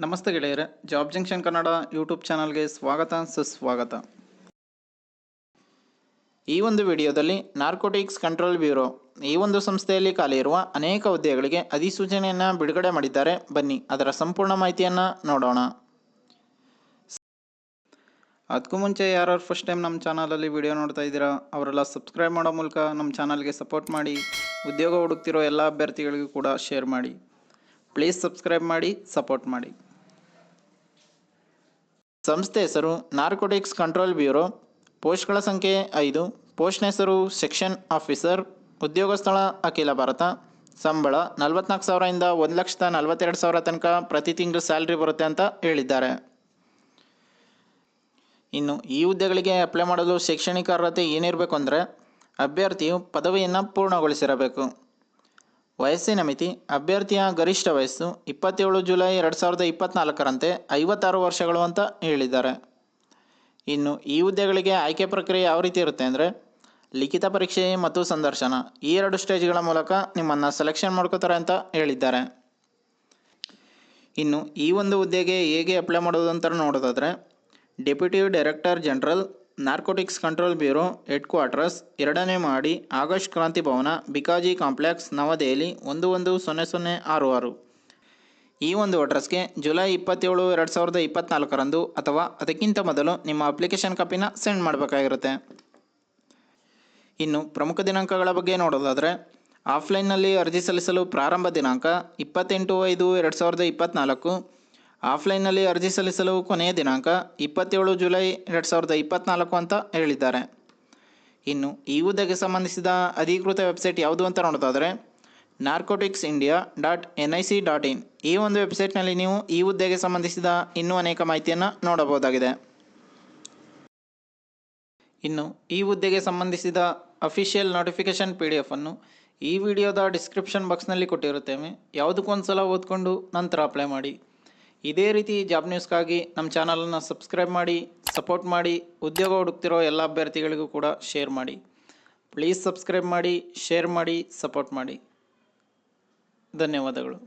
ನಮಸ್ತೆ ಗೆಳೆಯರೆ, job junction Kannada YouTube ಚಾನಲ್ಗೆ ಸ್ವಾಗತ ಸುಸ್ವಾಗತ. ಈ ಒಂದು ವಿಡಿಯೋದಲ್ಲಿ ನಾರ್ಕೋಟಿಕ್ಸ್ ಕಂಟ್ರೋಲ್ ಬ್ಯೂರೋ ಈ ಒಂದು ಸಂಸ್ಥೆಯಲ್ಲಿ ಖಾಲಿ ಇರುವ ಅನೇಕ ಹುದ್ದೆಗಳಿಗೆ ಅಧಿಸೂಚನೆಯನ್ನು ಬಿಡುಗಡೆ ಮಾಡಿದ್ದಾರೆ. ಬನ್ನಿ ಅದರ ಸಂಪೂರ್ಣ ಮಾಹಿತಿಯನ್ನು ನೋಡೋಣ. ಅದಕ್ಕೂ ಮುಂಚೆ ಯಾರು ಫಸ್ಟ್ ಟೈಮ್ ನಮ್ಮ ಚಾನಲಲ್ಲಿ ವಿಡಿಯೋ ನೋಡ್ತಾ ಇದ್ದೀರಾ ಅವರೆಲ್ಲ ಸಬ್ಸ್ಕ್ರೈಬ್ ಮಾಡೋ ಮೂಲಕ ನಮ್ಮ ಚಾನಲ್ಗೆ ಸಪೋರ್ಟ್ ಮಾಡಿ. ಉದ್ಯೋಗ ಹುಡುಕ್ತಿರೋ ಎಲ್ಲ ಅಭ್ಯರ್ಥಿಗಳಿಗೂ ಕೂಡ ಶೇರ್ ಮಾಡಿ. ಪ್ಲೀಸ್ ಸಬ್ಸ್ಕ್ರೈಬ್ ಮಾಡಿ, ಸಪೋರ್ಟ್ ಮಾಡಿ. ಸಂಸ್ಥೆ ಹೆಸರು ನಾರ್ಕೋಟಿಕ್ಸ್ ಕಂಟ್ರೋಲ್ ಬ್ಯೂರೋ. ಪೋಸ್ಟ್ಗಳ ಸಂಖ್ಯೆ 5. ಪೋಸ್ಟ್ನ ಹೆಸರು ಸೆಕ್ಷನ್ ಆಫೀಸರ್. ಉದ್ಯೋಗ ಸ್ಥಳ ಅಖಿಲ ಭಾರತ. ಸಂಬಳ 44,000 1,42,000 ತನಕ ಪ್ರತಿ ತಿಂಗಳು ಸ್ಯಾಲ್ರಿ ಬರುತ್ತೆ ಅಂತ ಹೇಳಿದ್ದಾರೆ. ಇನ್ನು ಈ ಹುದ್ದೆಗಳಿಗೆ ಅಪ್ಲೈ ಮಾಡಲು ಶೈಕ್ಷಣಿಕ ಅರ್ಹತೆ ಏನಿರಬೇಕು ಅಂದರೆ ಅಭ್ಯರ್ಥಿಯು ಪದವಿಯನ್ನು ಪೂರ್ಣಗೊಳಿಸಿರಬೇಕು. ವಯಸ್ಸಿನ ಮಿತಿ: ಅಭ್ಯರ್ಥಿಯ ಗರಿಷ್ಠ ವಯಸ್ಸು 27 ಜುಲೈ 2024ರಂತೆ 56 ವರ್ಷಗಳು ಅಂತ ಹೇಳಿದ್ದಾರೆ. ಇನ್ನು ಈ ಹುದ್ದೆಗಳಿಗೆ ಆಯ್ಕೆ ಪ್ರಕ್ರಿಯೆ ಯಾವ ರೀತಿ ಇರುತ್ತೆ ಅಂದರೆ ಲಿಖಿತ ಪರೀಕ್ಷೆ ಮತ್ತು ಸಂದರ್ಶನ, ಈ 2 ಸ್ಟೇಜ್ಗಳ ಮೂಲಕ ನಿಮ್ಮನ್ನು ಸೆಲೆಕ್ಷನ್ ಮಾಡ್ಕೋತಾರೆ ಅಂತ ಹೇಳಿದ್ದಾರೆ. ಇನ್ನು ಈ ಒಂದು ಹುದ್ದೆಗೆ ಹೇಗೆ ಅಪ್ಲೈ ಮಾಡೋದು ಅಂತ ನೋಡೋದಾದರೆ deputy director general, narcotics control bureau, head quarters, 2ನೇ ಮಹಡಿ, ಆಗಸ್ಟ್ ಕ್ರಾಂತಿ ಭವನ, ಬಿಕಾಜಿ ಕಾಂಪ್ಲೆಕ್ಸ್, ನವದೆಹಲಿ 110066. ಈ ಒಂದು ಅಡ್ರೆಸ್ಗೆ ಜುಲೈ 27, 2024ರಂದು ಅಥವಾ ಅದಕ್ಕಿಂತ ಮೊದಲು ನಿಮ್ಮ ಅಪ್ಲಿಕೇಶನ್ ಕಾಪಿನ ಸೆಂಡ್ ಮಾಡಬೇಕಾಗಿರುತ್ತೆ. ಇನ್ನು ಪ್ರಮುಖ ದಿನಾಂಕಗಳ ಬಗ್ಗೆ ನೋಡೋದಾದರೆ ಆಫ್ಲೈನ್ನಲ್ಲಿ ಅರ್ಜಿ ಸಲ್ಲಿಸಲು ಪ್ರಾರಂಭ ದಿನಾಂಕ 28/5/2024. ಆಫ್ಲೈನ್ನಲ್ಲಿ ಅರ್ಜಿ ಸಲ್ಲಿಸಲು ಕೊನೆಯ ದಿನಾಂಕ 27 ಜುಲೈ 2024 ಅಂತ ಹೇಳಿದ್ದಾರೆ. ಇನ್ನು ಈ ಹುದ್ದೆಗೆ ಸಂಬಂಧಿಸಿದ ಅಧಿಕೃತ ವೆಬ್ಸೈಟ್ ಯಾವುದು ಅಂತ ನೋಡೋದಾದರೆ narcoticsindia.nic.in. ಈ ಒಂದು ವೆಬ್ಸೈಟ್ನಲ್ಲಿ ನೀವು ಈ ಹುದ್ದೆಗೆ ಸಂಬಂಧಿಸಿದ ಇನ್ನೂ ಅನೇಕ ಮಾಹಿತಿಯನ್ನು ನೋಡಬಹುದಾಗಿದೆ. ಇನ್ನು ಈ ಹುದ್ದೆಗೆ ಸಂಬಂಧಿಸಿದ ಅಫಿಷಿಯಲ್ ನೋಟಿಫಿಕೇಷನ್ PDF ಅನ್ನು ಈ ವಿಡಿಯೋದ ಡಿಸ್ಕ್ರಿಪ್ಷನ್ ಬಾಕ್ಸ್ನಲ್ಲಿ ಕೊಟ್ಟಿರುತ್ತೇವೆ. ಯಾವುದಕ್ಕೊಂದು ಸಲ ಓದ್ಕೊಂಡು ನಂತರ ಅಪ್ಲೈ ಮಾಡಿ. ಇದೇ ರೀತಿ ಜಾಬ್ ನ್ಯೂಸ್ಗಾಗಿ ನಮ್ಮ ಚಾನಲನ್ನು ಸಬ್ಸ್ಕ್ರೈಬ್ ಮಾಡಿ, ಸಪೋರ್ಟ್ ಮಾಡಿ. ಉದ್ಯೋಗ ಹುಡುಕ್ತಿರೋ ಎಲ್ಲ ಅಭ್ಯರ್ಥಿಗಳಿಗೂ ಕೂಡ ಶೇರ್ ಮಾಡಿ. ಪ್ಲೀಸ್ ಸಬ್ಸ್ಕ್ರೈಬ್ ಮಾಡಿ, ಶೇರ್ ಮಾಡಿ, ಸಪೋರ್ಟ್ ಮಾಡಿ. ಧನ್ಯವಾದಗಳು.